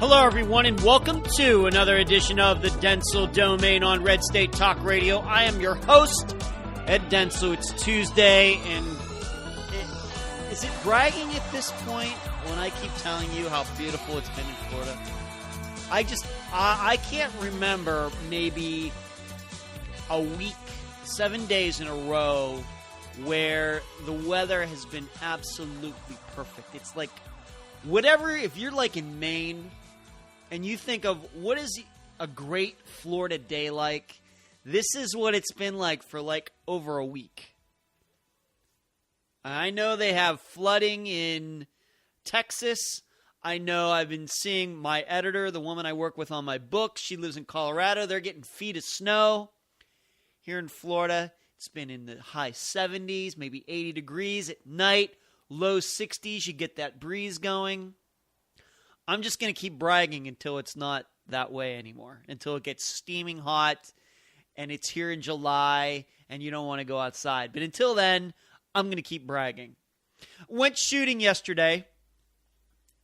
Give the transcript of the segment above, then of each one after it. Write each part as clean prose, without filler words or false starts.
Hello, everyone, and welcome to another edition of the Dentzel Domain on Red State Talk Radio. I am your host, Ed Dentzel. It's Tuesday, and is it bragging at this point when I keep telling you how beautiful it's been in Florida? I can't remember maybe a week, 7 days in a row where the weather has been absolutely perfect. It's like whatever, if you're like in Maine and you think of what is a great Florida day like, this is what it's been like for like over a week. I know they have flooding in Texas. I know I've been seeing my editor, the woman I work with on my book. She lives in Colorado. They're getting feet of snow. Here in Florida, it's been in the high 70s, maybe 80 degrees at night, low 60s. You get that breeze going. I'm just going to keep bragging until it's not that way anymore, until it gets steaming hot and it's here in July and you don't want to go outside. But until then, I'm going to keep bragging. Went shooting yesterday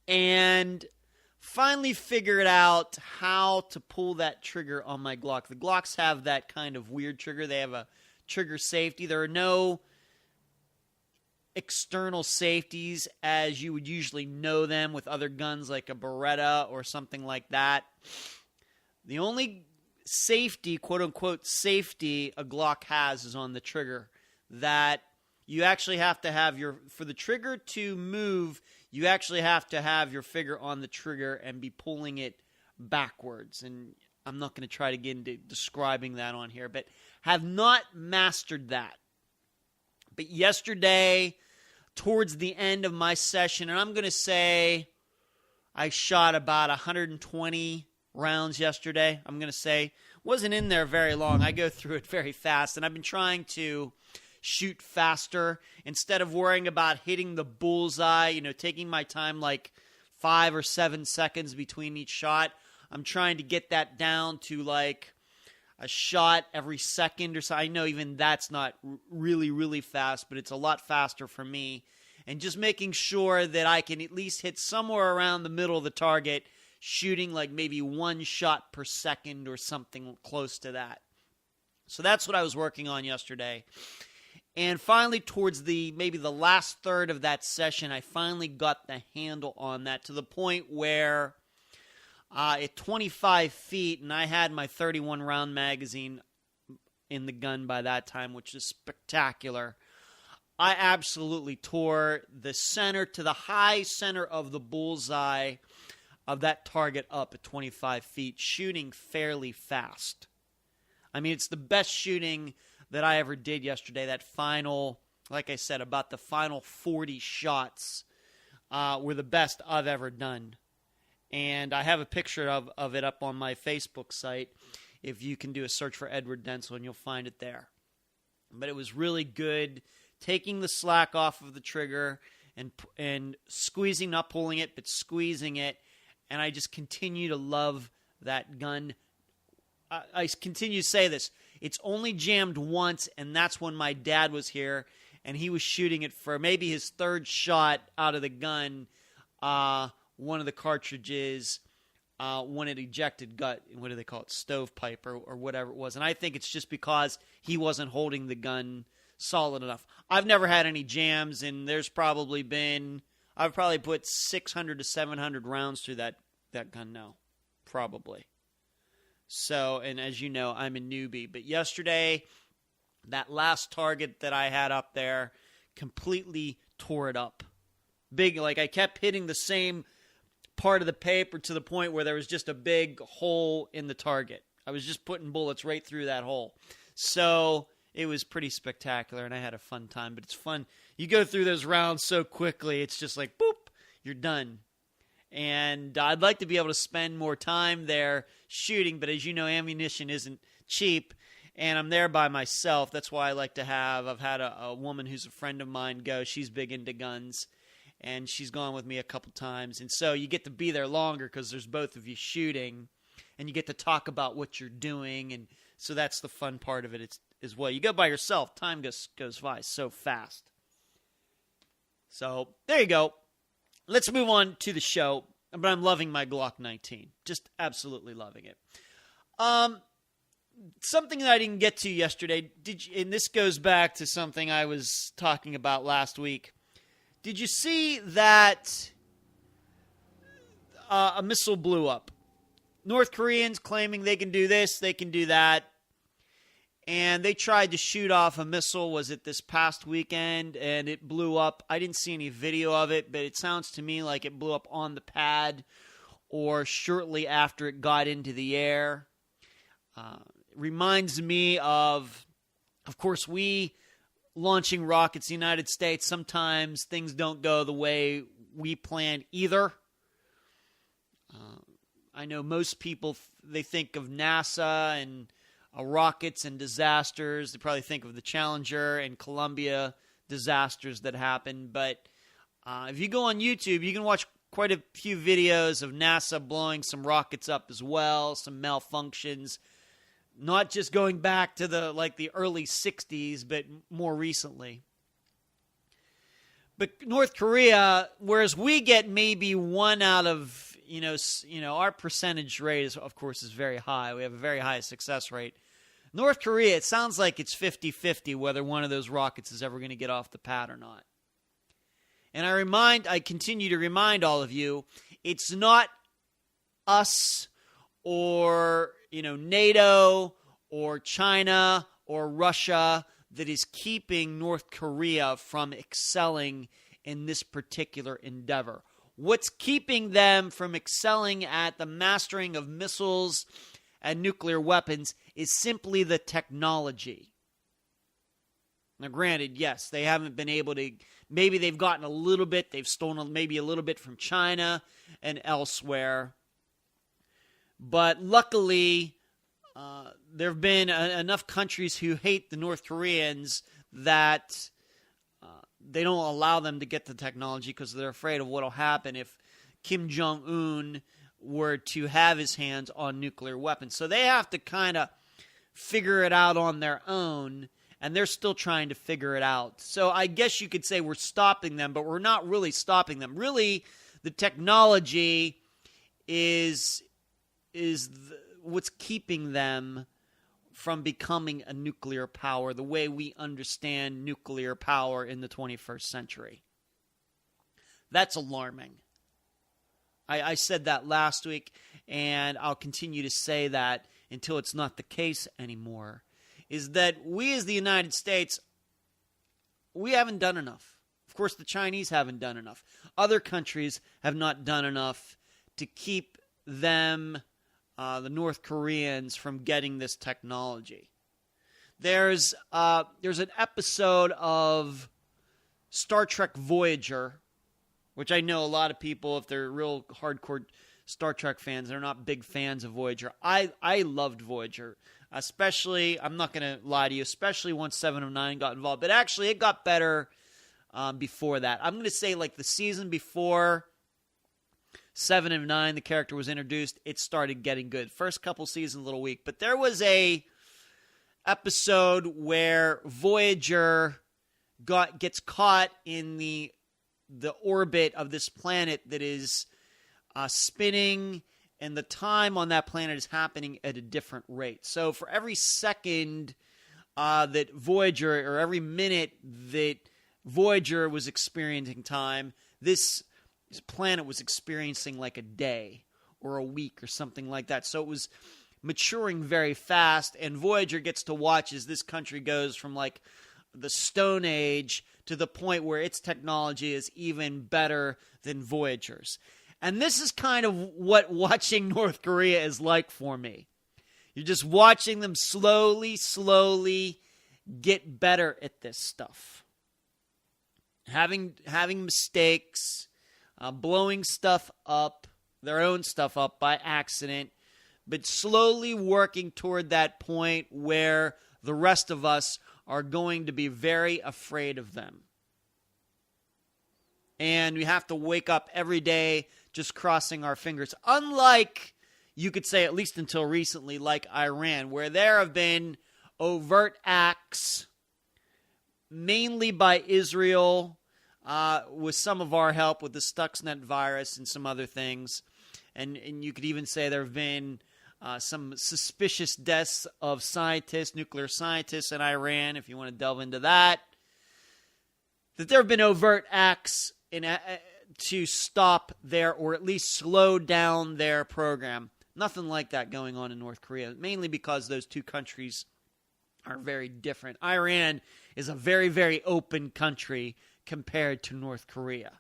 and finally figured out how to pull that trigger on my Glock. The Glocks have that kind of weird trigger. They have a trigger safety. There are no external safeties as you would usually know them with other guns like a Beretta or something like that. The only safety, quote-unquote safety, a Glock has is on the trigger. That you actually have to have for the trigger to move, you actually have to have your finger on the trigger and be pulling it backwards. And I'm not going to try to get into describing that on here, but have not mastered that. But yesterday, towards the end of my session, and I'm going to say I shot about 120 rounds yesterday. I'm going to say wasn't in there very long. I go through it very fast, and I've been trying to shoot faster instead of worrying about hitting the bullseye, taking my time like 5 or 7 seconds between each shot. I'm trying to get that down to like a shot every second or so. I know even that's not really, really fast, but it's a lot faster for me. And just making sure that I can at least hit somewhere around the middle of the target, shooting like maybe 1 shot per second or something close to that. So that's what I was working on yesterday. And finally, towards maybe the last third of that session, I finally got the handle on that to the point where at 25 feet, and I had my 31-round magazine in the gun by that time, which is spectacular. I absolutely tore the center to the high center of the bullseye of that target up at 25 feet, shooting fairly fast. I mean, it's the best shooting that I ever did yesterday. That final, like I said, about the final 40 shots were the best I've ever done. And I have a picture of it up on my Facebook site. If you can do a search for Edward Dentzel, and you'll find it there. But it was really good, taking the slack off of the trigger and squeezing, not pulling it, but squeezing it. And I just continue to love that gun. I continue to say this. It's only jammed once, and that's when my dad was here, and he was shooting it for maybe his third shot out of the gun. One of the cartridges, when it ejected, what do they call it, stovepipe or whatever it was. And I think it's just because he wasn't holding the gun solid enough. I've never had any jams, and I've probably put 600 to 700 rounds through that gun now, probably. So, and as you know, I'm a newbie. But yesterday, that last target that I had up there completely tore it up. Big, like I kept hitting the same part of the paper to the point where there was just a big hole in the target. I was just putting bullets right through that hole. So it was pretty spectacular, and I had a fun time. But it's fun. You go through those rounds so quickly, it's just like, boop, you're done. And I'd like to be able to spend more time there shooting, but as you know, ammunition isn't cheap, and I'm there by myself. That's why I've had a woman who's a friend of mine go. She's big into guns, and she's gone with me a couple times. And so you get to be there longer because there's both of you shooting, and you get to talk about what you're doing, and so that's the fun part of it as well. You go by yourself, time goes by so fast. So there you go. Let's move on to the show. But I'm loving my Glock 19. Just absolutely loving it. Something that I didn't get to yesterday, and this goes back to something I was talking about last week. Did you see that a missile blew up? North Koreans claiming they can do this, they can do that. And they tried to shoot off a missile, was it this past weekend, and it blew up. I didn't see any video of it, but it sounds to me like it blew up on the pad or shortly after it got into the air. Reminds me of course, we launching rockets in the United States, sometimes things don't go the way we planned either. I know most people, they think of NASA and rockets and disasters. They probably think of the Challenger and Columbia disasters that happened. But if you go on YouTube, you can watch quite a few videos of NASA blowing some rockets up as well, some malfunctions. Not just going back to the early 60s, but more recently. But North Korea, whereas we get maybe one out of, our percentage rate, of course, is very high. We have a very high success rate. North Korea, it sounds like it's 50-50 whether one of those rockets is ever going to get off the pad or not. And I continue to remind all of you, it's not us or, NATO or China or Russia that is keeping North Korea from excelling in this particular endeavor. What's keeping them from excelling at the mastering of missiles and nuclear weapons is simply the technology. Now, granted, yes, they haven't been able to, maybe they've gotten a little bit, they've stolen maybe a little bit from China and elsewhere. But luckily, there have been enough countries who hate the North Koreans that they don't allow them to get the technology because they're afraid of what will happen if Kim Jong-un were to have his hands on nuclear weapons. So they have to kind of figure it out on their own, and they're still trying to figure it out. So I guess you could say we're stopping them, but we're not really stopping them. Really, the technology is what's keeping them from becoming a nuclear power the way we understand nuclear power in the 21st century. That's alarming. I said that last week, and I'll continue to say that until it's not the case anymore, is that we as the United States, we haven't done enough. Of course, the Chinese haven't done enough. Other countries have not done enough to keep them, the North Koreans, from getting this technology. There's an episode of Star Trek Voyager, which I know a lot of people, if they're real hardcore Star Trek fans, they're not big fans of Voyager. I loved Voyager, especially, I'm not going to lie to you, especially once 7 of 9 got involved. But actually, it got better before that. I'm going to say like the season before 7 of 9, the character was introduced, it started getting good. First couple seasons, a little weak. But there was a episode where Voyager gets caught in the orbit of this planet that is spinning, and the time on that planet is happening at a different rate. So for every second that Voyager, or every minute that Voyager was experiencing time, this planet was experiencing like a day or a week or something like that. So it was maturing very fast, and Voyager gets to watch as this country goes from like the Stone Age to the point where its technology is even better than Voyager's. And this is kind of what watching North Korea is like for me. You're just watching them slowly get better at this stuff. Having mistakes, blowing stuff up, their own stuff up by accident, but slowly working toward that point where the rest of us are going to be very afraid of them. And we have to wake up every day just crossing our fingers. Unlike, you could say, at least until recently, like Iran, where there have been overt acts, mainly by Israel, with some of our help with the Stuxnet virus and some other things. And you could even say there have been some suspicious deaths of scientists, nuclear scientists in Iran, if you want to delve into that. That there have been overt acts to stop their, or at least slow down their program. Nothing like that going on in North Korea, mainly because those two countries are very different. Iran is a very, very open country compared to North Korea.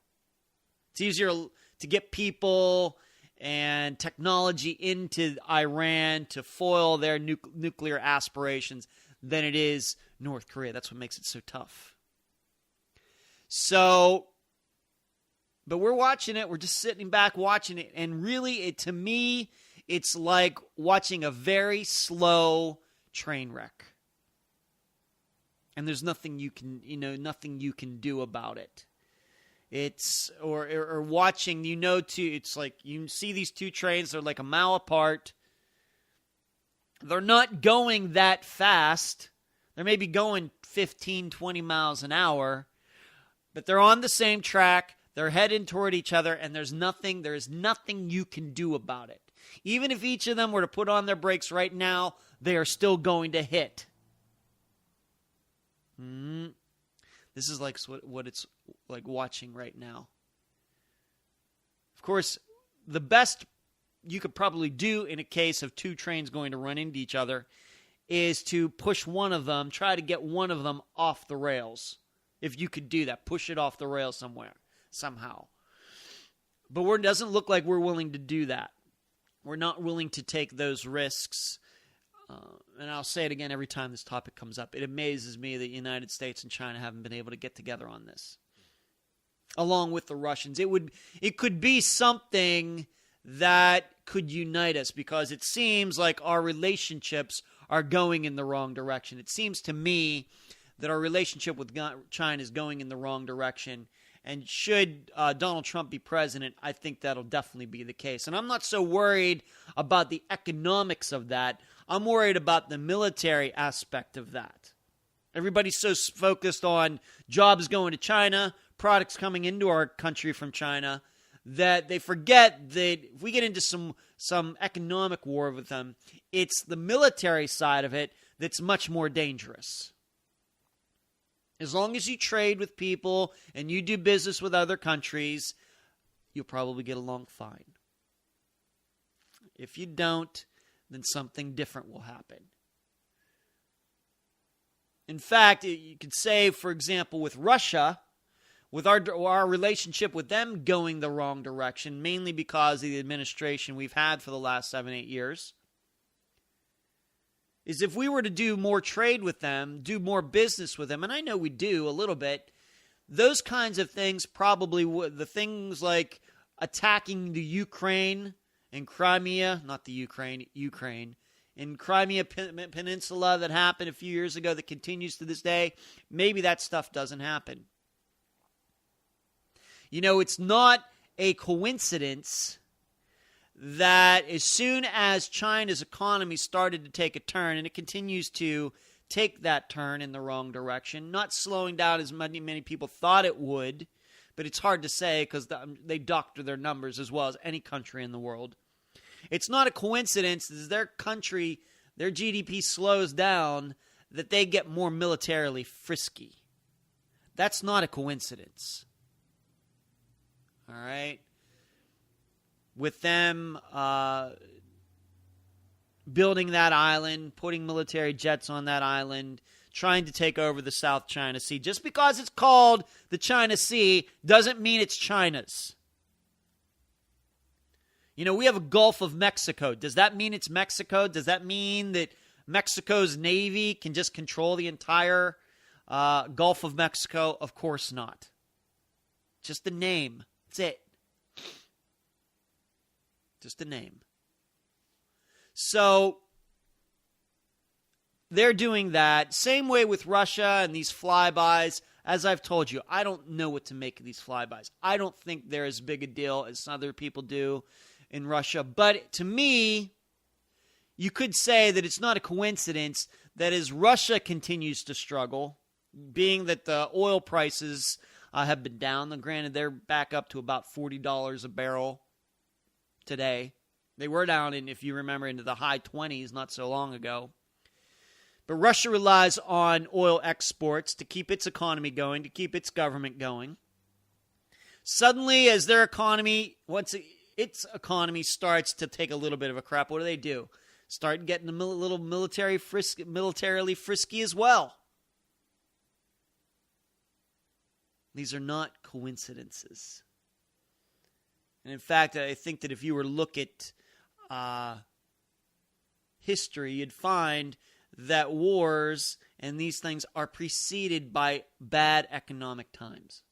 It's easier to get people and technology into Iran to foil their nuclear aspirations than it is North Korea. That's what makes it so tough. So, but we're watching it. We're just sitting back watching it. And really, to me, it's like watching a very slow train wreck. And there's nothing you can do about it. It's, or watching, it's like you see these two trains, they're like a mile apart. They're not going that fast. They're maybe going 15, 20 miles an hour. But they're on the same track. They're heading toward each other, and there's nothing you can do about it. Even if each of them were to put on their brakes right now, they are still going to hit. This is like what it's like watching right now. Of course, the best you could probably do in a case of two trains going to run into each other is to push one of them, try to get one of them off the rails. If you could do that, push it off the rails somewhere, somehow. But it doesn't look like we're willing to do that. We're not willing to take those risks. And I'll say it again every time this topic comes up. It amazes me that the United States and China haven't been able to get together on this, along with the Russians. It could be something that could unite us, because it seems like our relationships are going in the wrong direction. It seems to me that our relationship with China is going in the wrong direction. And should Donald Trump be president, I think that'll definitely be the case. And I'm not so worried about the economics of that. I'm worried about the military aspect of that. Everybody's so focused on jobs going to China, products coming into our country from China, that they forget that if we get into some economic war with them, it's the military side of it that's much more dangerous. As long as you trade with people and you do business with other countries, you'll probably get along fine. If you don't, then something different will happen. In fact, you could say, for example, with Russia, with our relationship with them going the wrong direction, mainly because of the administration we've had for the last 7-8 years, is if we were to do more trade with them, do more business with them, and I know we do a little bit, those kinds of things probably would, the things like attacking the Ukraine and Crimea, not the Ukraine, in Crimea Peninsula that happened a few years ago that continues to this day, maybe that stuff doesn't happen. It's not a coincidence that as soon as China's economy started to take a turn, and it continues to take that turn in the wrong direction, not slowing down as many people thought it would, but it's hard to say because they doctor their numbers as well as any country in the world. It's not a coincidence as their country, their GDP slows down, that they get more militarily frisky. That's not a coincidence. All right? With them building that island, putting military jets on that island, trying to take over the South China Sea. Just because it's called the China Sea doesn't mean it's China's. We have a Gulf of Mexico. Does that mean it's Mexico? Does that mean that Mexico's Navy can just control the entire Gulf of Mexico? Of course not. Just the name. That's it. Just a name. So they're doing that. Same way with Russia and these flybys. As I've told you, I don't know what to make of these flybys. I don't think they're as big a deal as other people do in Russia. But to me, you could say that it's not a coincidence that as Russia continues to struggle, being that the oil prices have been down. Granted, they're back up to about $40 a barrel today. They were down, if you remember, into the high 20s not so long ago. But Russia relies on oil exports to keep its economy going, to keep its government going. Suddenly, as their economy, once its economy starts to take a little bit of a crap, what do? Start getting a little militarily frisky as well. These are not coincidences. And in fact, I think that if you were to look at history, you'd find that wars and these things are preceded by bad economic times.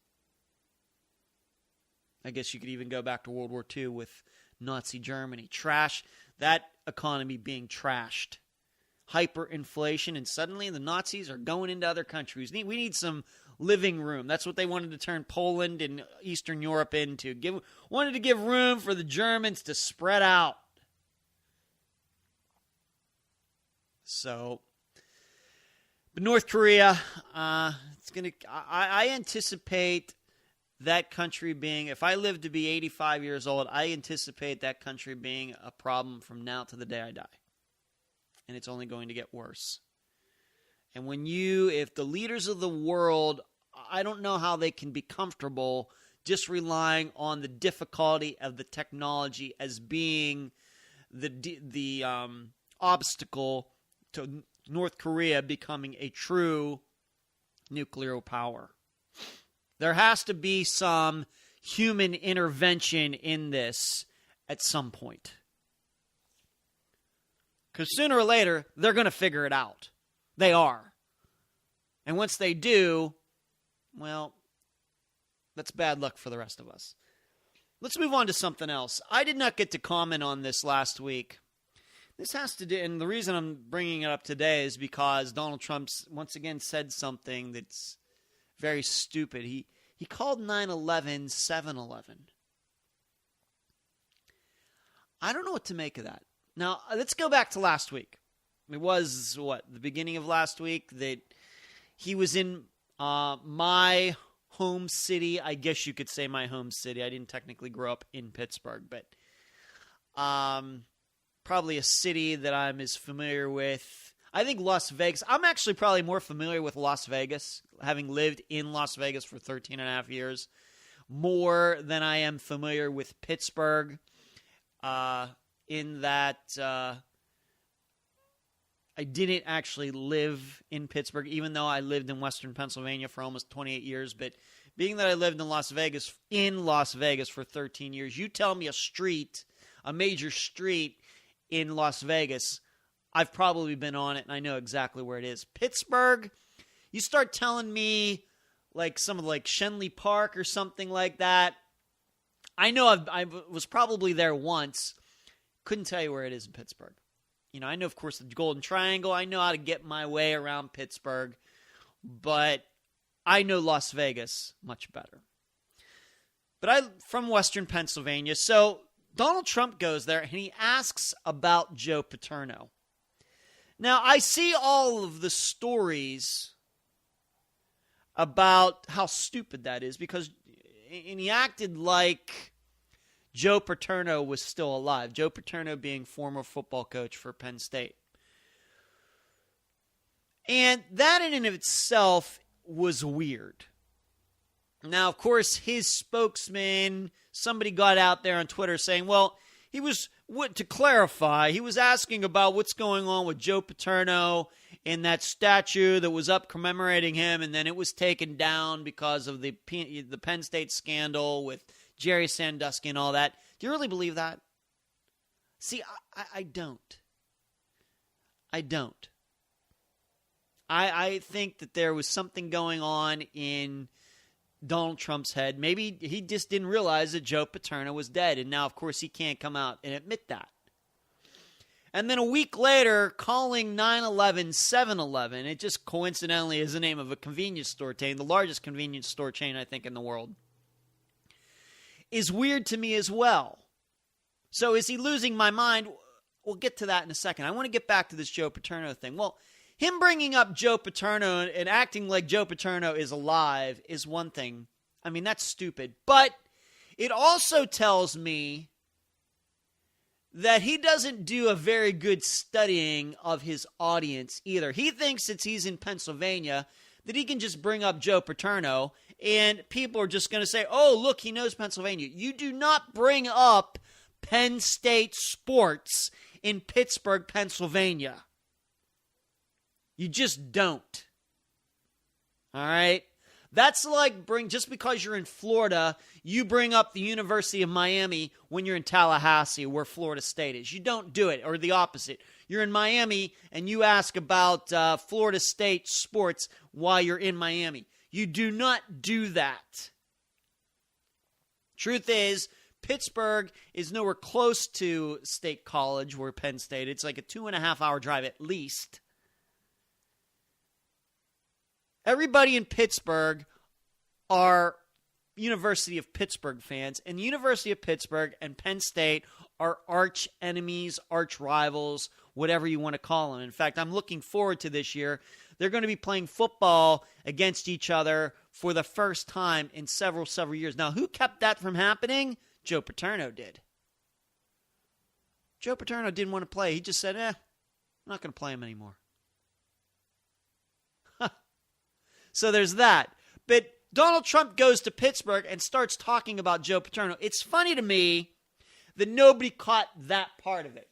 I guess you could even go back to World War II with Nazi Germany. That economy being trashed. Hyperinflation, and suddenly the Nazis are going into other countries. We need some living room. That's what they wanted to turn Poland and Eastern Europe into. Wanted to give room for the Germans to spread out. So, but North Korea, I anticipate that country being, if I live to be 85 years old, I anticipate that country being a problem from now to the day I die. And it's only going to get worse. And if the leaders of the world, I don't know how they can be comfortable just relying on the difficulty of the technology as being the obstacle to North Korea becoming a true nuclear power. There has to be some human intervention in this at some point. Because sooner or later, they're going to figure it out. They are. And once they do, well, that's bad luck for the rest of us. Let's move on to something else. I did not get to comment on this last week. This has to do, and the reason I'm bringing it up today is because Donald Trump once again said something that's very stupid. He called 9/11 7/11. I don't know what to make of that. Now, let's go back to last week. It was, the beginning of last week that he was in my home city. I guess you could say my home city. I didn't technically grow up in Pittsburgh, but probably a city that I'm as familiar with. I think Las Vegas. I'm actually probably more familiar with Las Vegas, having lived in Las Vegas for 13 and a half years, more than I am familiar with Pittsburgh, in that I didn't actually live in Pittsburgh, even though I lived in Western Pennsylvania for almost 28 years. But being that I lived in Las Vegas for 13 years, you tell me a major street in Las Vegas, I've probably been on it, and I know exactly where it is. Pittsburgh, you start telling me like some of Shenley Park or something like that. I know I was probably there once. Couldn't tell you where it is in Pittsburgh. I know, of course, the Golden Triangle. I know how to get my way around Pittsburgh, but I know Las Vegas much better. But I'm from Western Pennsylvania, so Donald Trump goes there, and he asks about Joe Paterno. Now, I see all of the stories about how stupid that is, and he acted like Joe Paterno was still alive. Joe Paterno being former football coach for Penn State. And that in and of itself was weird. Now, of course, his spokesman, somebody got out there on Twitter saying, well, to clarify, he was asking about what's going on with Joe Paterno in that statue that was up commemorating him, and then it was taken down because of the Penn State scandal with Jerry Sandusky and all that. Do you really believe that? See, I don't. I don't. I think that there was something going on in Donald Trump's head. Maybe he just didn't realize that Joe Paterno was dead, and now, of course, he can't come out and admit that. And then a week later, calling 9/11 7/11, it just coincidentally is the name of a convenience store chain, the largest convenience store chain, I think, in the world, is weird to me as well. So is he losing my mind? We'll get to that in a second. I want to get back to this Joe Paterno thing. Well, him bringing up Joe Paterno and acting like Joe Paterno is alive is one thing. I mean, that's stupid. But it also tells me that he doesn't do a very good studying of his audience either. He thinks since he's in Pennsylvania that he can just bring up Joe Paterno and people are just going to say, oh, look, he knows Pennsylvania. You do not bring up Penn State sports in Pittsburgh, Pennsylvania. You just don't. All right? That's like just because you're in Florida, you bring up the University of Miami when you're in Tallahassee, where Florida State is. You don't do it, or the opposite. You're in Miami and you ask about Florida State sports while you're in Miami. You do not do that. Truth is, Pittsburgh is nowhere close to State College, where Penn State. It's like a 2.5-hour drive at least. Everybody in Pittsburgh are University of Pittsburgh fans, and University of Pittsburgh and Penn State are arch enemies, arch rivals, whatever you want to call them. In fact, I'm looking forward to this year. They're going to be playing football against each other for the first time in several years. Now, who kept that from happening? Joe Paterno did. Joe Paterno didn't want to play. He just said, I'm not going to play him anymore. So there's that. But Donald Trump goes to Pittsburgh and starts talking about Joe Paterno. It's funny to me that nobody caught that part of it.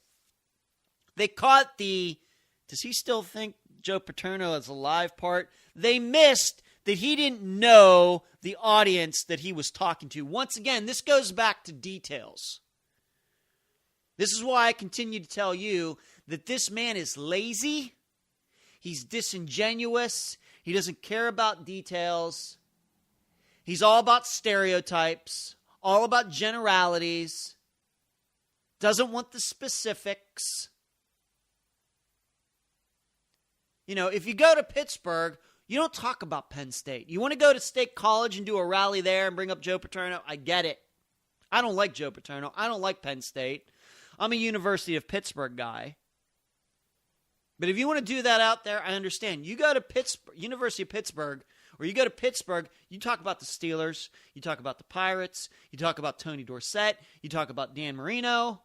They caught does he still think Joe Paterno is alive part? They missed that he didn't know the audience that he was talking to. Once again, this goes back to details. This is why I continue to tell you that this man is lazy. He's disingenuous. He doesn't care about details. He's all about stereotypes, all about generalities, doesn't want the specifics. You know, if you go to Pittsburgh, you don't talk about Penn State. You want to go to State College and do a rally there and bring up Joe Paterno? I get it. I don't like Joe Paterno. I don't like Penn State. I'm a University of Pittsburgh guy. But if you want to do that out there, I understand. You go to University of Pittsburgh, or you go to Pittsburgh, you talk about the Steelers, you talk about the Pirates, you talk about Tony Dorsett, you talk about Dan Marino,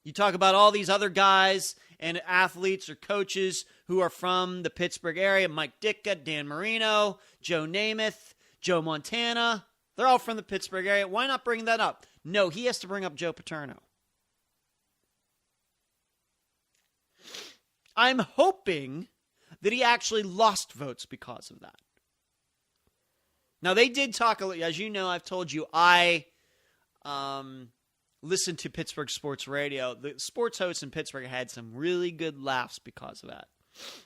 you talk about all these other guys and athletes or coaches who are from the Pittsburgh area, Mike Ditka, Dan Marino, Joe Namath, Joe Montana. They're all from the Pittsburgh area. Why not bring that up? No, he has to bring up Joe Paterno. I'm hoping that he actually lost votes because of that. Now, they did talk, as you know, I've told you, I listened to Pittsburgh sports radio. The sports hosts in Pittsburgh had some really good laughs because of that.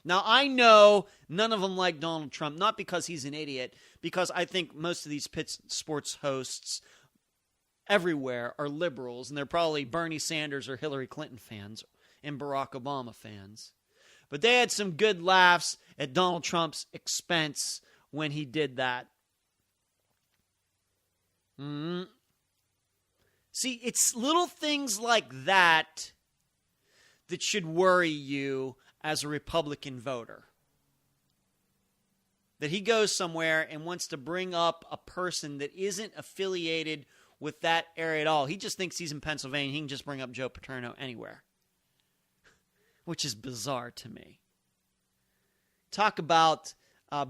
Now, I know none of them like Donald Trump, not because he's an idiot, because I think most of these sports hosts everywhere are liberals, and they're probably Bernie Sanders or Hillary Clinton fans and Barack Obama fans. But they had some good laughs at Donald Trump's expense when he did that. See, it's little things like that that should worry you as a Republican voter. That he goes somewhere and wants to bring up a person that isn't affiliated with that area at all. He just thinks he's in Pennsylvania. He can just bring up Joe Paterno anywhere. Which is bizarre to me. Talk about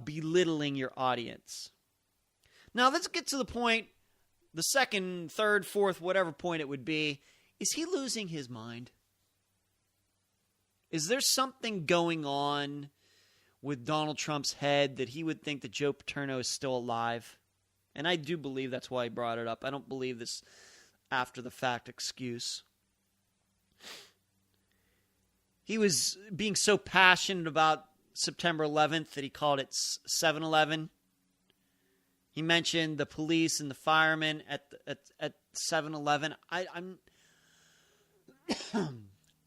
belittling your audience. Now, let's get to the point, the second, third, fourth, whatever point it would be. Is he losing his mind? Is there something going on with Donald Trump's head that he would think that Joe Paterno is still alive? And I do believe that's why he brought it up. I don't believe this after-the-fact excuse. He was being so passionate about September 11th that he called it 7-Eleven. He mentioned the police and the firemen at 7-Eleven. I'm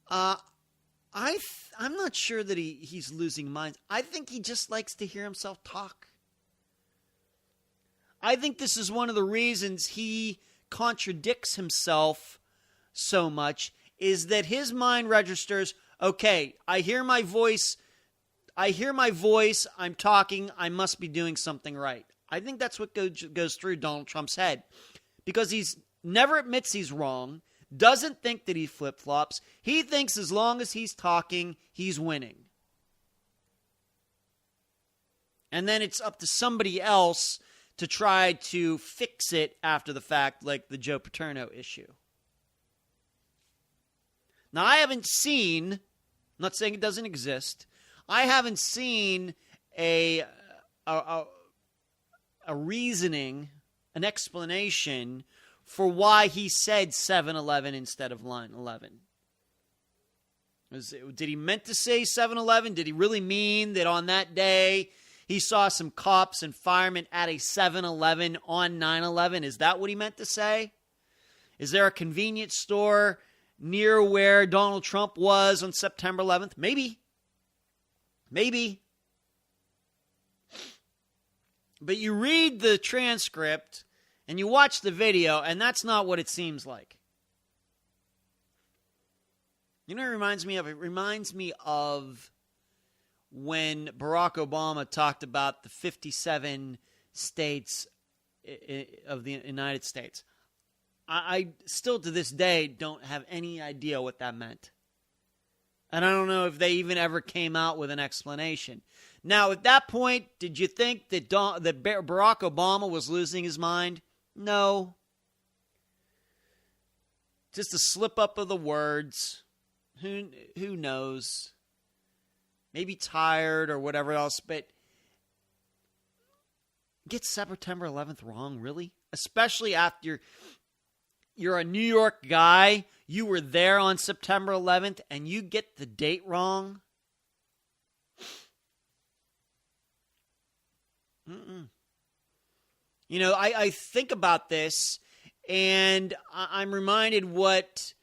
not sure that he's losing minds. I think he just likes to hear himself talk. I think this is one of the reasons he contradicts himself so much, is that his mind registers, okay, I hear my voice I hear my voice, I'm talking, I must be doing something right. I think that's what goes through Donald Trump's head. Because he's never admits he's wrong, doesn't think that he flip-flops. He thinks as long as he's talking, he's winning. And then it's up to somebody else to try to fix it after the fact, like the Joe Paterno issue. Now, I haven't seen, I'm not saying it doesn't exist, I haven't seen a reasoning, an explanation for why he said 7-Eleven instead of line 11. Did he meant to say 7-Eleven? Did he really mean that on that day he saw some cops and firemen at a 7-Eleven on 9/11? Is that what he meant to say? Is there a convenience store near where Donald Trump was on September 11th? Maybe. Maybe. But you read the transcript and you watch the video, and that's not what it seems like. You know what it reminds me of? It reminds me of when Barack Obama talked about the 57 states of the United States. I still to this day don't have any idea what that meant. And I don't know if they even ever came out with an explanation. Now, at that point, did you think that Barack Obama was losing his mind? No. Just a slip up of the words. Who knows? Maybe tired or whatever else, but get September 11th wrong, really? Especially after you're a New York guy, you were there on September 11th, and you get the date wrong? You know, I think about this, and I'm reminded what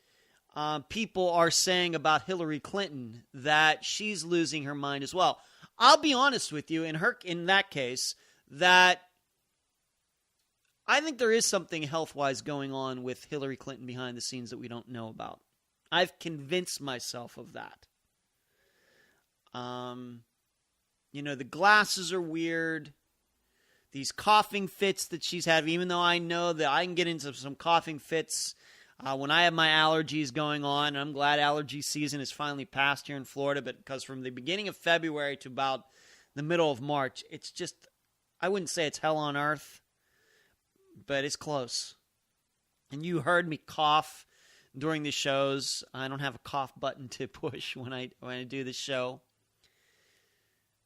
people are saying about Hillary Clinton, that she's losing her mind as well. I'll be honest with you, in that case, that I think there is something health-wise going on with Hillary Clinton behind the scenes that we don't know about. I've convinced myself of that. You know, the glasses are weird. These coughing fits that she's having, even though I know that I can get into some coughing fits when I have my allergies going on. And I'm glad allergy season is finally passed here in Florida, but because from the beginning of February to about the middle of March, it's just, I wouldn't say it's hell on earth, but it's close. And you heard me cough during the shows. I don't have a cough button to push when I do the show.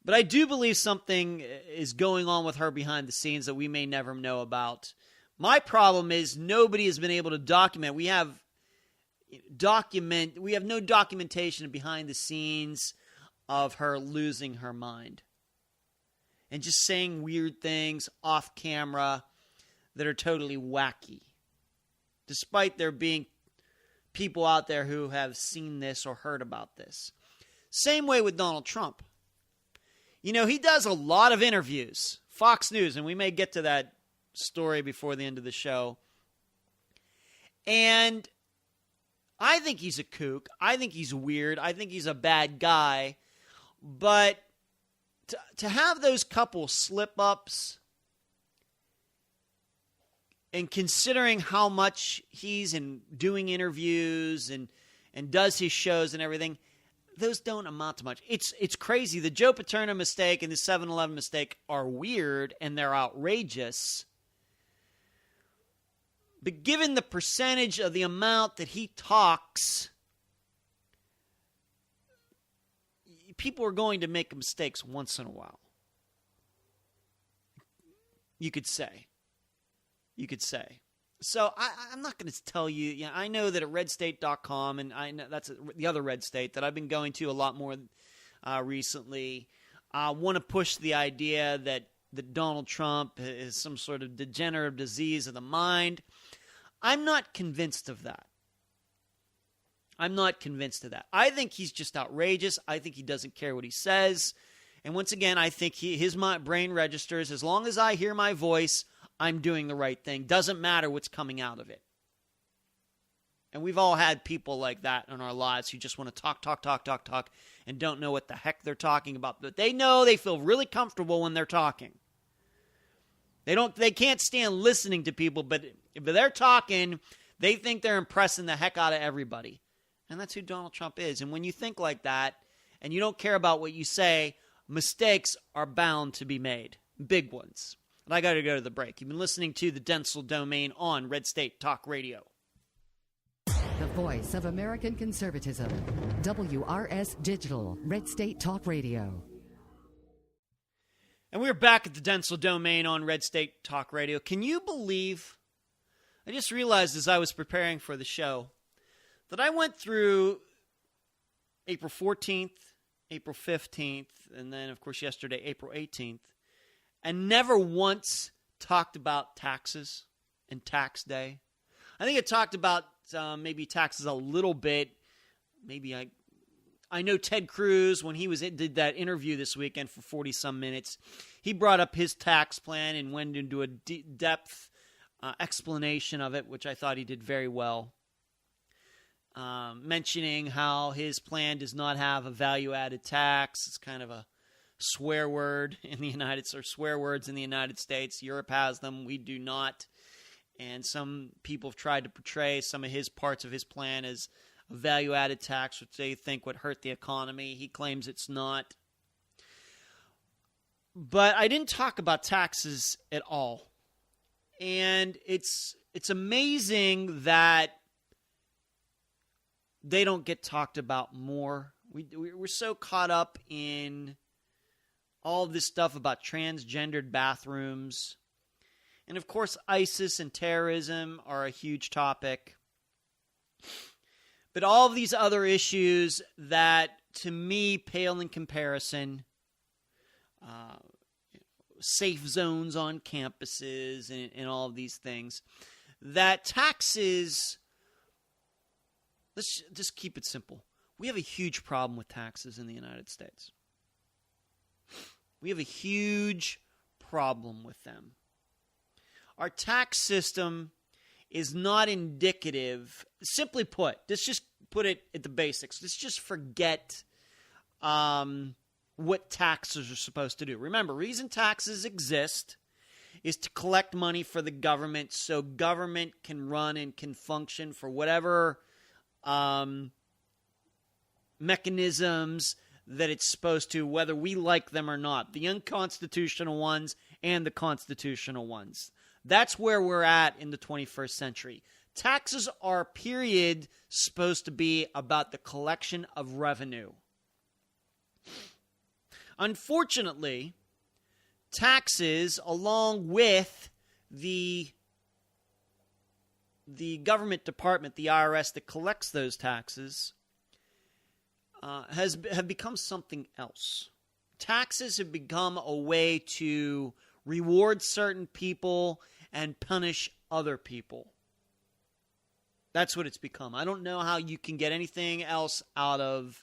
But I do believe something is going on with her behind the scenes that we may never know about. My problem is nobody has been able to document. We have no documentation behind the scenes of her losing her mind and just saying weird things off camera that are totally wacky, despite there being people out there who have seen this or heard about this. Same way with Donald Trump. You know, he does a lot of interviews. Fox News, and we may get to that story before the end of the show. And I think he's a kook. I think he's weird. I think he's a bad guy. But to have those couple slip-ups, and considering how much he's doing interviews and does his shows and everything, those don't amount to much. It's crazy. The Joe Paterno mistake and the 7-Eleven mistake are weird and they're outrageous. But given the percentage of the amount that he talks, people are going to make mistakes once in a while. You could say. So I'm not going to tell you. I know that at redstate.com, and I know that's the other red state that I've been going to a lot more recently, want to push the idea that Donald Trump is some sort of degenerative disease of the mind. I'm not convinced of that. I think he's just outrageous. I think he doesn't care what he says. And once again, I think his brain registers, as long as I hear my voice, I'm doing the right thing. Doesn't matter what's coming out of it. And we've all had people like that in our lives who just want to talk, and don't know what the heck they're talking about. But they know they feel really comfortable when they're talking. They can't stand listening to people, but if they're talking, they think they're impressing the heck out of everybody. And that's who Donald Trump is. And when you think like that, and you don't care about what you say, mistakes are bound to be made. Big ones. And I got to go to the break. You've been listening to the Dentzel Domain on Red State Talk Radio. The voice of American conservatism. WRS Digital, Red State Talk Radio. And we're back at the Dentzel Domain on Red State Talk Radio. Can you believe, I just realized as I was preparing for the show, that I went through April 14th, April 15th, and then, of course, yesterday, April 18th, and never once talked about taxes and tax day. I think I talked about maybe taxes a little bit. Maybe I know Ted Cruz, when he did that interview this weekend for 40-some minutes, he brought up his tax plan and went into a depth explanation of it, which I thought he did very well, mentioning how his plan does not have a value-added tax. It's kind of a swear word in the swear words in the United States. Europe has them. We do not. And some people have tried to portray some of his parts of his plan as a value-added tax, which they think would hurt the economy. He claims it's not. But I didn't talk about taxes at all. And it's amazing that they don't get talked about more. We're so caught up in all this stuff about transgendered bathrooms. And, of course, ISIS and terrorism are a huge topic. But all of these other issues that, to me, pale in comparison, safe zones on campuses and all of these things, that taxes, let's just keep it simple. We have a huge problem with taxes in the United States. We have a huge problem with them. Our tax system is not indicative. Simply put, let's just put it at the basics. Let's just forget what taxes are supposed to do. Remember, reason taxes exist is to collect money for the government so government can run and can function for whatever mechanisms that it's supposed to, whether we like them or not. The unconstitutional ones and the constitutional ones. That's where we're at in the 21st century. Taxes are, period, supposed to be about the collection of revenue. Unfortunately, taxes, along with the government department, the IRS, that collects those taxes, have become something else. Taxes have become a way to reward certain people and punish other people. That's what it's become. I don't know how you can get anything else out of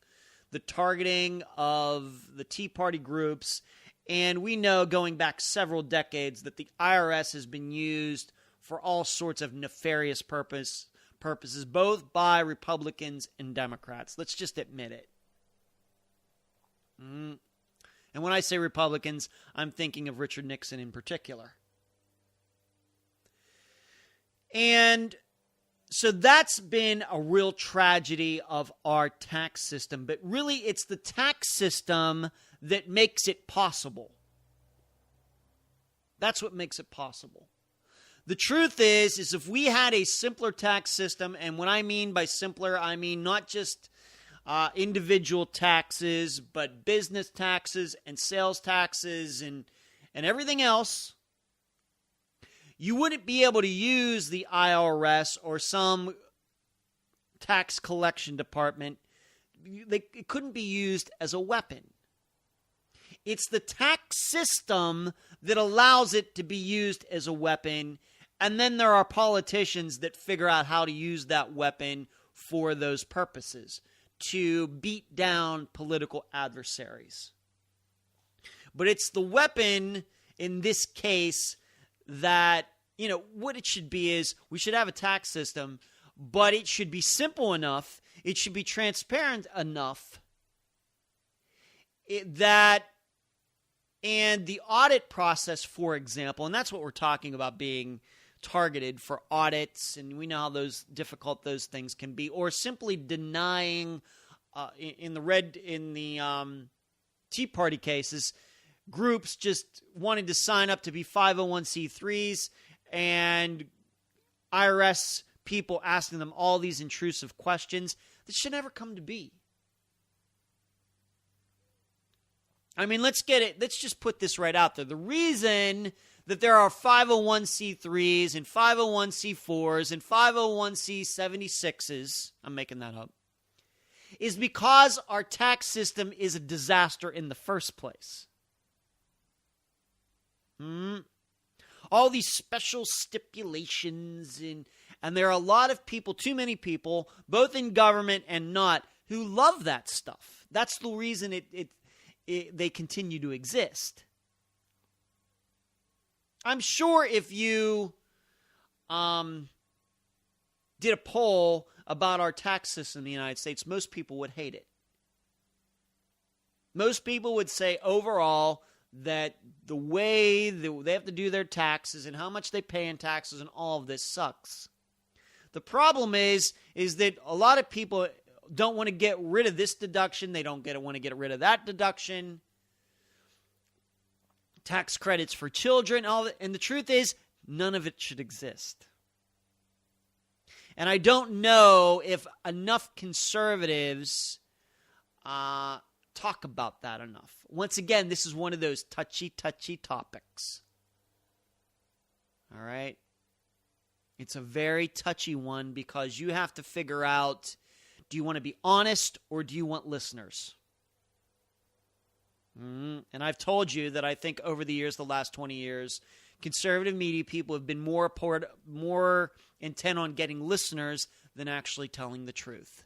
the targeting of the Tea Party groups. And we know, going back several decades, that the IRS has been used for all sorts of nefarious purposes, both by Republicans and Democrats. Let's just admit it. And when I say Republicans, I'm thinking of Richard Nixon in particular. And so that's been a real tragedy of our tax system. But really, it's the tax system that makes it possible. That's what makes it possible. The truth is if we had a simpler tax system, and what I mean by simpler, I mean not just individual taxes, but business taxes and sales taxes and everything else, you wouldn't be able to use the IRS or some tax collection department. It couldn't be used as a weapon. It's the tax system that allows it to be used as a weapon, and then there are politicians that figure out how to use that weapon for those purposes, to beat down political adversaries. But it's the weapon in this case that, what it should be is we should have a tax system, but it should be simple enough, it should be transparent enough that, and the audit process, for example, and that's what we're talking about being targeted for audits, and we know how difficult those things can be, or simply denying in the Tea Party cases, groups just wanting to sign up to be 501c3s and IRS people asking them all these intrusive questions that should never come to be. I mean, let's just put this right out there. The reason that there are 501c3s and 501c4s and 501c76s, I'm making that up, is because our tax system is a disaster in the first place. All these special stipulations, and there are a lot of people, too many people, both in government and not, who love that stuff. That's the reason they continue to exist. I'm sure if you did a poll about our tax system in the United States, most people would hate it. Most people would say overall that the way they have to do their taxes and how much they pay in taxes and all of this sucks. The problem is that a lot of people don't want to get rid of this deduction. They don't want to get rid of that deduction. Tax credits for children, and the truth is, none of it should exist. And I don't know if enough conservatives talk about that enough. Once again, this is one of those touchy topics. All right? It's a very touchy one because you have to figure out, do you want to be honest or do you want listeners? And I've told you that I think over the years, the last 20 years, conservative media people have been more intent on getting listeners than actually telling the truth.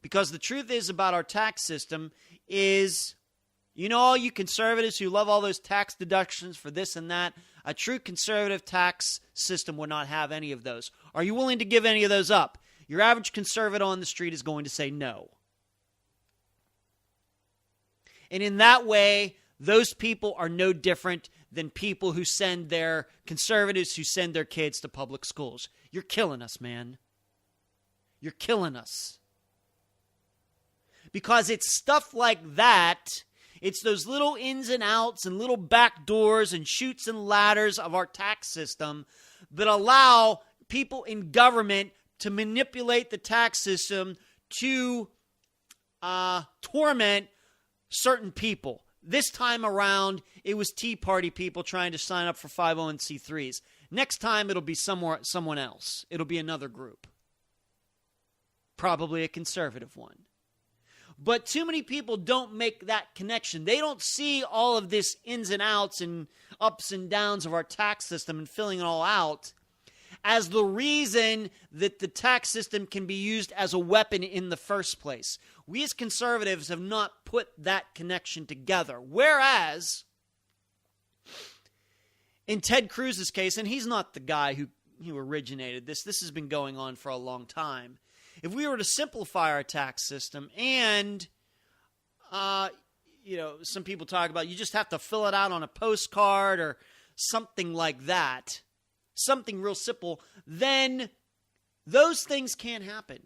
Because the truth is about our tax system is, all you conservatives who love all those tax deductions for this and that, a true conservative tax system would not have any of those. Are you willing to give any of those up? Your average conservative on the street is going to say no. And in that way, those people are no different than people who send their conservatives who send their kids to public schools. You're killing us, man. You're killing us. Because it's stuff like that, it's those little ins and outs and little back doors and chutes and ladders of our tax system that allow people in government to manipulate the tax system to torment certain people. This time around, it was Tea Party people trying to sign up for 501c3s. Next time, it'll be someone else. It'll be another group. Probably a conservative one. But too many people don't make that connection. They don't see all of this ins and outs and ups and downs of our tax system and filling it all out as the reason that the tax system can be used as a weapon in the first place. We as conservatives have not put that connection together. Whereas, in Ted Cruz's case, and he's not the guy who originated this has been going on for a long time. If we were to simplify our tax system and, some people talk about you just have to fill it out on a postcard or something like that, something real simple, then those things can't happen.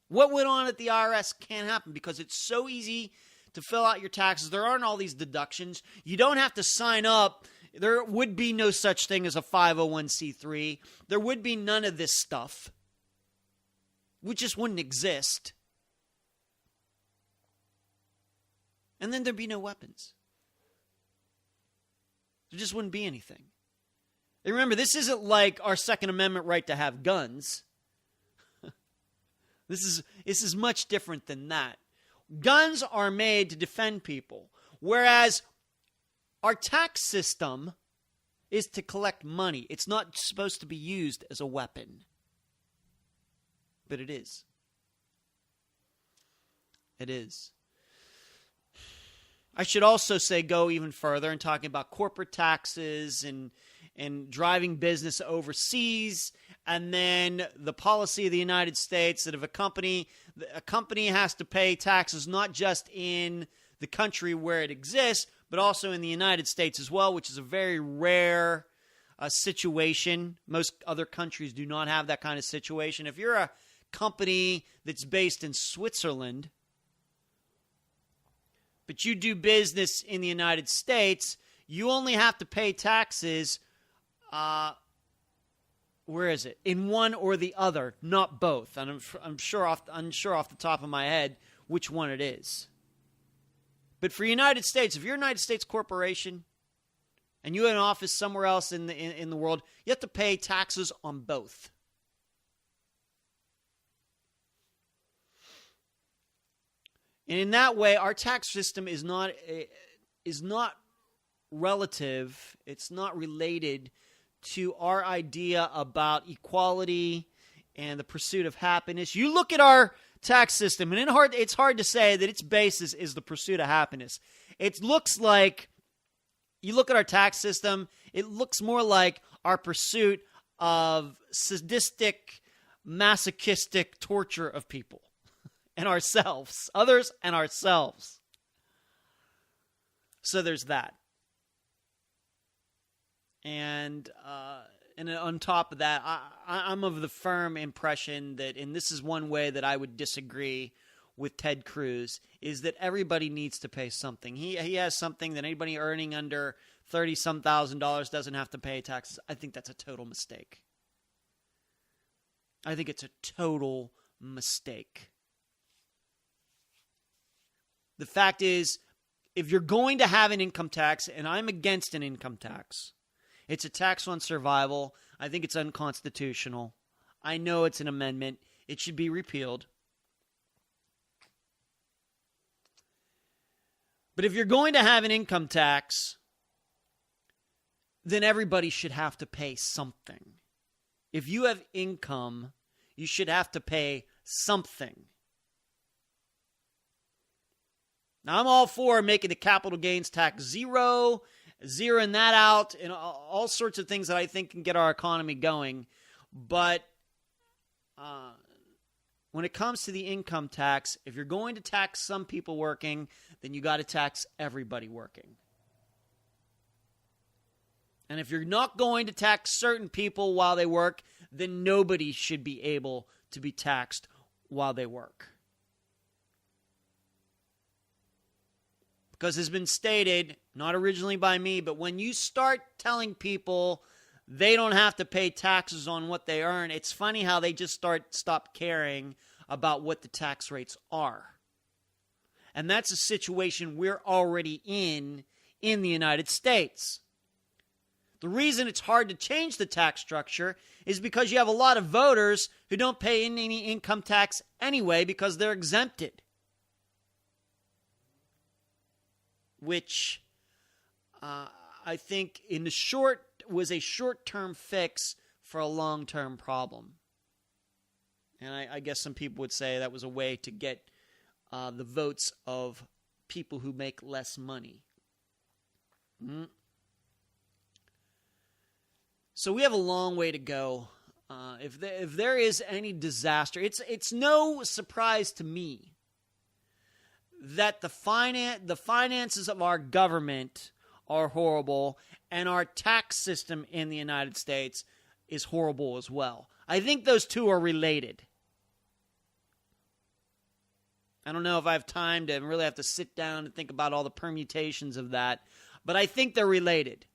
What went on at the IRS can't happen because it's so easy to fill out your taxes. There aren't all these deductions. You don't have to sign up. There would be no such thing as a 501c3. There would be none of this stuff. Which just wouldn't exist. And then there'd be no weapons. There just wouldn't be anything. And remember, this isn't like our Second Amendment right to have guns. This is much different than that. Guns are made to defend people, whereas our tax system is to collect money. It's not supposed to be used as a weapon. But it is. It is. I should also say go even further and talking about corporate taxes and driving business overseas and then the policy of the United States that if a company has to pay taxes not just in the country where it exists, but also in the United States as well, which is a very rare situation. Most other countries do not have that kind of situation. If you're a company that's based in Switzerland, but you do business in the United States, you only have to pay taxes, where is it? In one or the other, not both. And I'm unsure off the top of my head which one it is. But for United States, if you're a United States corporation and you have an office somewhere else in the world, you have to pay taxes on both. And in that way, our tax system is not relative. It's not related to our idea about equality and the pursuit of happiness. You look at our tax system, and it's hard to say that its basis is the pursuit of happiness. It looks like, you look at our tax system, it looks more like our pursuit of sadistic, masochistic torture of people and ourselves, others and ourselves. So there's that. And on top of that, I'm of the firm impression that, and this is one way that I would disagree with Ted Cruz, is that everybody needs to pay something. He has something that anybody earning under $30-some thousand doesn't have to pay taxes. I think that's a total mistake. I think it's a total mistake. The fact is, if you're going to have an income tax, and I'm against an income tax, it's a tax on survival. I think it's unconstitutional. I know it's an amendment. It should be repealed. But if you're going to have an income tax, then everybody should have to pay something. If you have income, you should have to pay something. Now, I'm all for making the capital gains tax zero, zeroing that out, and all sorts of things that I think can get our economy going. But when it comes to the income tax, if you're going to tax some people working, then you got to tax everybody working. And if you're not going to tax certain people while they work, then nobody should be able to be taxed while they work. Because it's been stated, not originally by me, but when you start telling people they don't have to pay taxes on what they earn, it's funny how they just stop caring about what the tax rates are. And that's a situation we're already in the United States. The reason it's hard to change the tax structure is because you have a lot of voters who don't pay any income tax anyway because they're exempted. Which I think was a short-term fix for a long-term problem. And I guess some people would say that was a way to get the votes of people who make less money. So we have a long way to go. If there is any disaster, it's no surprise to me that the finances of our government are horrible and our tax system in the United States is horrible as well. I think those two are related. I don't know if I have time to really have to sit down and think about all the permutations of that, but I think they're related.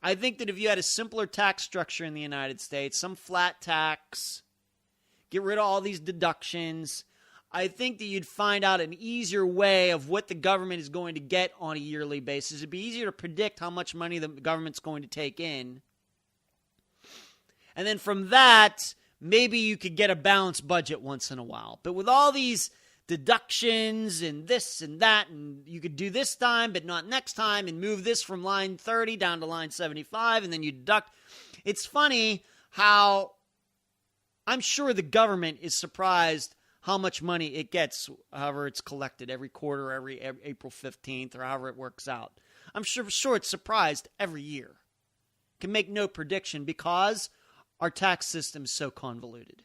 I think that if you had a simpler tax structure in the United States, some flat tax, get rid of all these deductions, I think that you'd find out an easier way of what the government is going to get on a yearly basis. It'd be easier to predict how much money the government's going to take in. And then from that, maybe you could get a balanced budget once in a while. But with all these deductions and this and that, and you could do this time but not next time, and move this from line 30 down to line 75, and then you deduct. It's funny how I'm sure the government is surprised how much money it gets, however it's collected every quarter, every April 15th, or however it works out. I'm sure it's surprised every year. Can make no prediction because our tax system is so convoluted.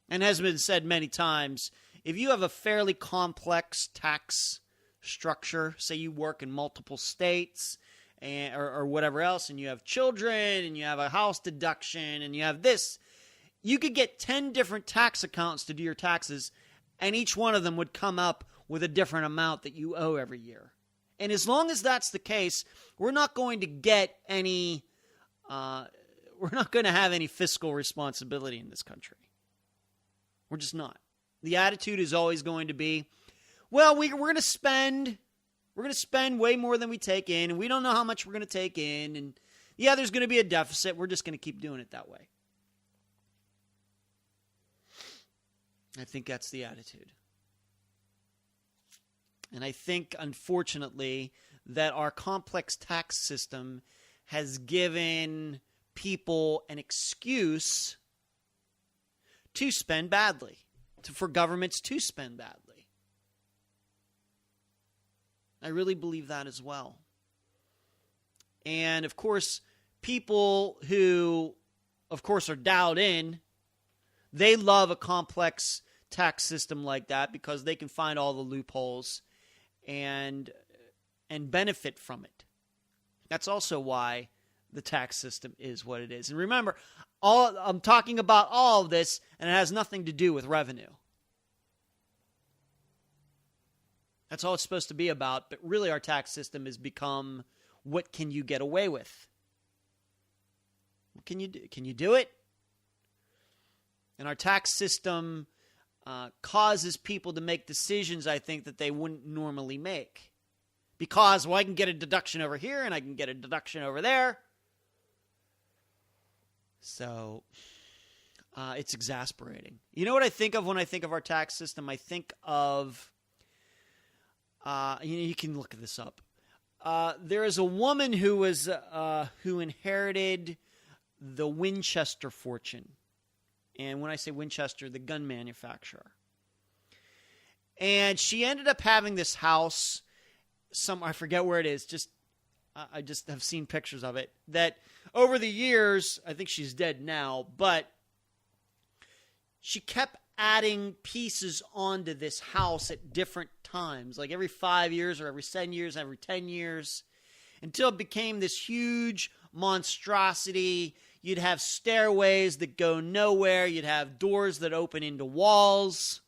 And has been said many times, if you have a fairly complex tax structure, say you work in multiple states or whatever else, and you have children, and you have a house deduction, and you have this, you could get 10 different tax accounts to do your taxes, and each one of them would come up with a different amount that you owe every year. And as long as that's the case, we're not going to get any, we're not going to have any fiscal responsibility in this country. We're just not. The attitude is always going to be, well, we're going to spend way more than we take in, and we don't know how much we're going to take in, and yeah, there's going to be a deficit. We're just going to keep doing it that way. I think that's the attitude. And I think, unfortunately, that our complex tax system has given people an excuse to spend badly, for governments to spend badly. I really believe that as well. And, of course, people who, of course, are dialed in, they love a complex tax system like that because they can find all the loopholes and benefit from it. That's also why the tax system is what it is. And remember, I'm talking about all of this, and it has nothing to do with revenue. That's all it's supposed to be about, but really our tax system has become, what can you get away with? What can you do? Can you do it? And our tax system causes people to make decisions, I think, that they wouldn't normally make. Because, well, I can get a deduction over here, and I can get a deduction over there. So, it's exasperating. You know what I think of when I think of our tax system? I think of, you can look this up. There is a woman who inherited the Winchester fortune. And when I say Winchester, the gun manufacturer. And she ended up having this house, I forget where it is, I just have seen pictures of it, that over the years, I think she's dead now, but she kept adding pieces onto this house at different times, like every 5 years or every 7 years, every 10 years, until it became this huge monstrosity. You'd have stairways that go nowhere. You'd have doors that open into walls.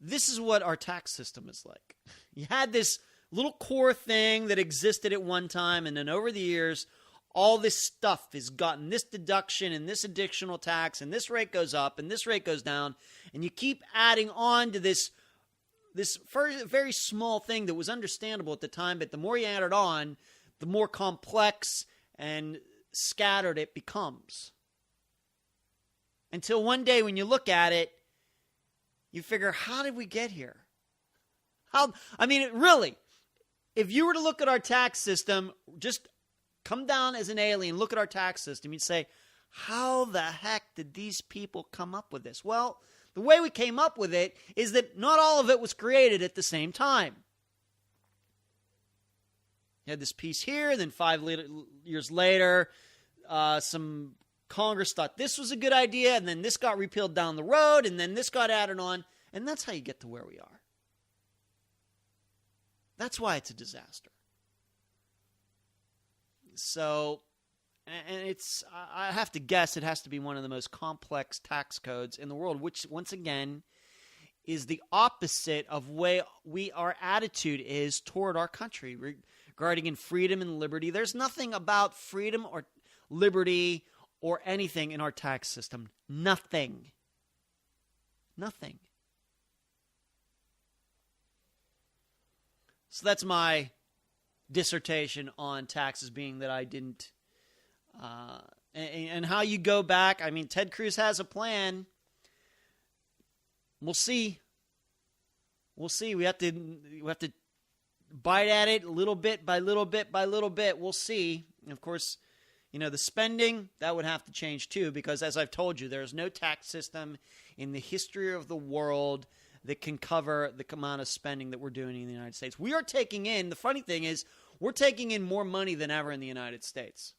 This is what our tax system is like. You had this little core thing that existed at one time, and then over the years, all this stuff has gotten this deduction and this additional tax, and this rate goes up and this rate goes down, and you keep adding on to this very small thing that was understandable at the time, but the more you add it on, the more complex and scattered it becomes. Until one day when you look at it, you figure, how did we get here? Really, if you were to look at our tax system, just come down as an alien, look at our tax system, you'd say, how the heck did these people come up with this? Well, the way we came up with it is that not all of it was created at the same time. You had this piece here, then 5 years later, some Congress thought this was a good idea, and then this got repealed down the road, and then this got added on, and that's how you get to where we are. That's why it's a disaster. So, and I have to guess it has to be one of the most complex tax codes in the world, which, once again, is the opposite of way our attitude is toward our country regarding in freedom and liberty. There's nothing about freedom or liberty or anything in our tax system. Nothing. So that's my dissertation on taxes, being that I didn't, and how you go back. I mean, Ted Cruz has a plan. We'll see. We have to bite at it little bit by little bit by little bit. We'll see. And of course, the spending, that would have to change too, because as I've told you, there's no tax system in the history of the world that can cover the amount of spending that we're doing in the United States. We are taking in, the funny thing is, We're taking in more money than ever in the United States.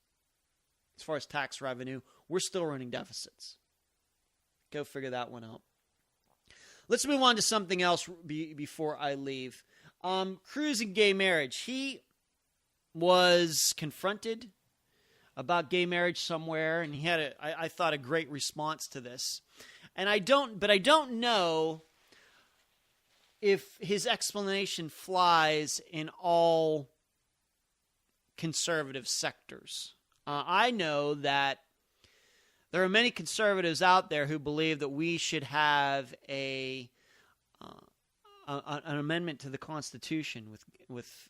As far as tax revenue, we're still running deficits. Go figure that one out. Let's move on to something else before I leave. Cruz and gay marriage. He was confronted about gay marriage somewhere, and he had I thought, a great response to this. And I don't know if his explanation flies in all conservative sectors. I know that there are many conservatives out there who believe that we should have an amendment to the Constitution with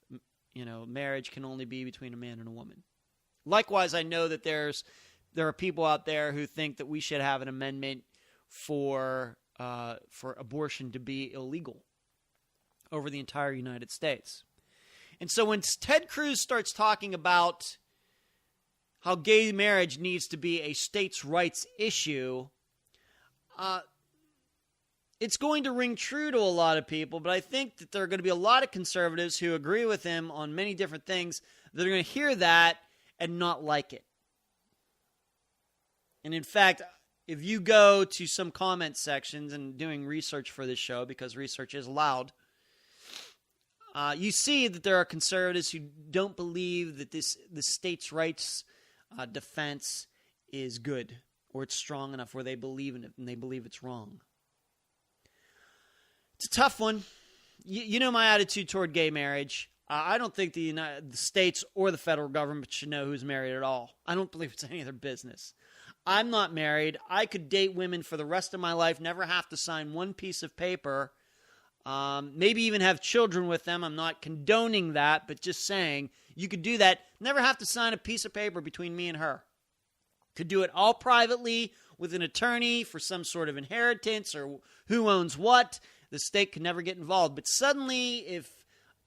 marriage can only be between a man and a woman. Likewise, I know that there are people out there who think that we should have an amendment for abortion to be illegal over the entire United States. And so when Ted Cruz starts talking about how gay marriage needs to be a states' rights issue, it's going to ring true to a lot of people, but I think that there are going to be a lot of conservatives who agree with him on many different things that are going to hear that and not like it. And in fact, if you go to some comment sections and doing research for this show, because research is allowed, you see that there are conservatives who don't believe that the states' rights defense is good, or it's strong enough where they believe in it and they believe it's wrong. It's a tough one. You know my attitude toward gay marriage. I don't think the states or the federal government should know who's married at all. I don't believe it's any of their business. I'm not married. I could date women for the rest of my life, never have to sign one piece of paper, maybe even have children with them. I'm not condoning that, but just saying you could do that, never have to sign a piece of paper between me and her. Could do it all privately with an attorney for some sort of inheritance or who owns what. The state could never get involved. But suddenly, if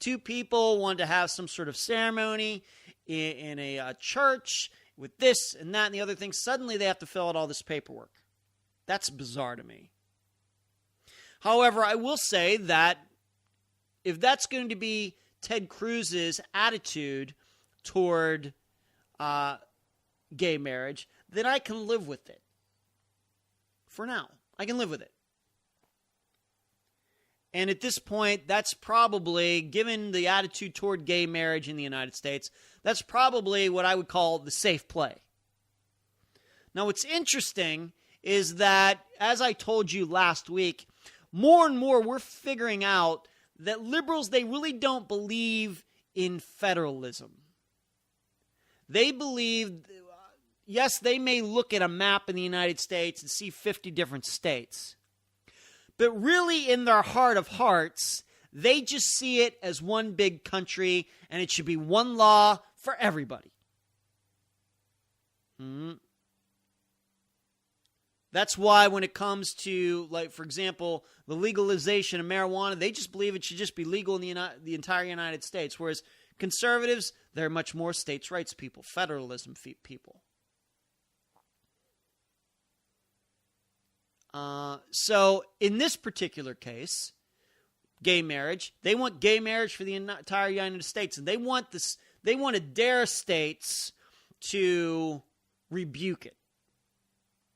two people want to have some sort of ceremony in a church with this and that and the other thing, suddenly they have to fill out all this paperwork. That's bizarre to me. However, I will say that if that's going to be Ted Cruz's attitude toward gay marriage, then I can live with it. For now, I can live with it. And at this point, that's probably, given the attitude toward gay marriage in the United States, that's probably what I would call the safe play. Now, what's interesting is that, as I told you last week, more and more we're figuring out that liberals, they really don't believe in federalism. They believe, yes, they may look at a map in the United States and see 50 different states. But really, in their heart of hearts, they just see it as one big country, and it should be one law for everybody. That's why when it comes to, like, for example, the legalization of marijuana, they just believe it should just be legal in the entire United States. Whereas conservatives, they're much more states' rights people, federalism people. So in this particular case, gay marriage, they want gay marriage for the entire United States, and they want to dare states to rebuke it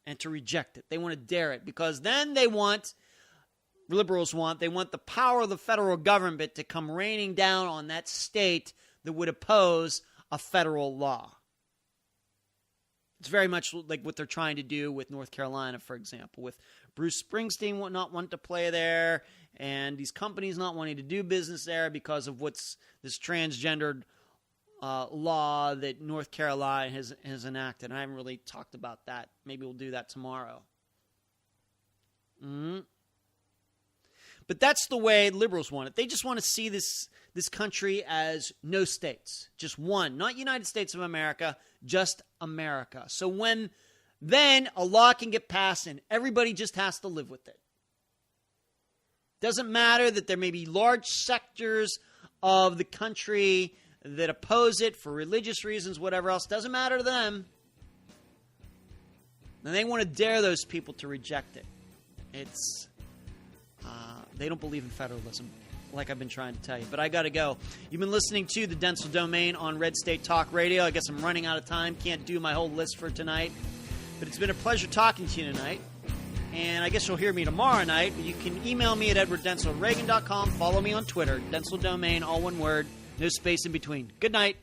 and to reject it. They want to dare it, because then liberals want the power of the federal government to come raining down on that state that would oppose a federal law. It's very much like what they're trying to do with North Carolina, for example, with Bruce Springsteen not wanting to play there, and these companies not wanting to do business there because of what's this transgendered law that North Carolina has enacted. And I haven't really talked about that. Maybe we'll do that tomorrow. But that's the way liberals want it. They just want to see this country as no states, just one, not United States of America, just America. So then a law can get passed and everybody just has to live with it. Doesn't matter that there may be large sectors of the country that oppose it for religious reasons, whatever else. Doesn't matter to them. And they want to dare those people to reject it. They don't believe in federalism. like I've been trying to tell you. But I got to go. You've been listening to the Dentzel Domain on Red State Talk Radio. I guess I'm running out of time. Can't do my whole list for tonight. But it's been a pleasure talking to you tonight. And I guess you'll hear me tomorrow night. You can email me at edwarddentzel@reagan.com. Follow me on Twitter. Dentzel Domain, all one word. No space in between. Good night.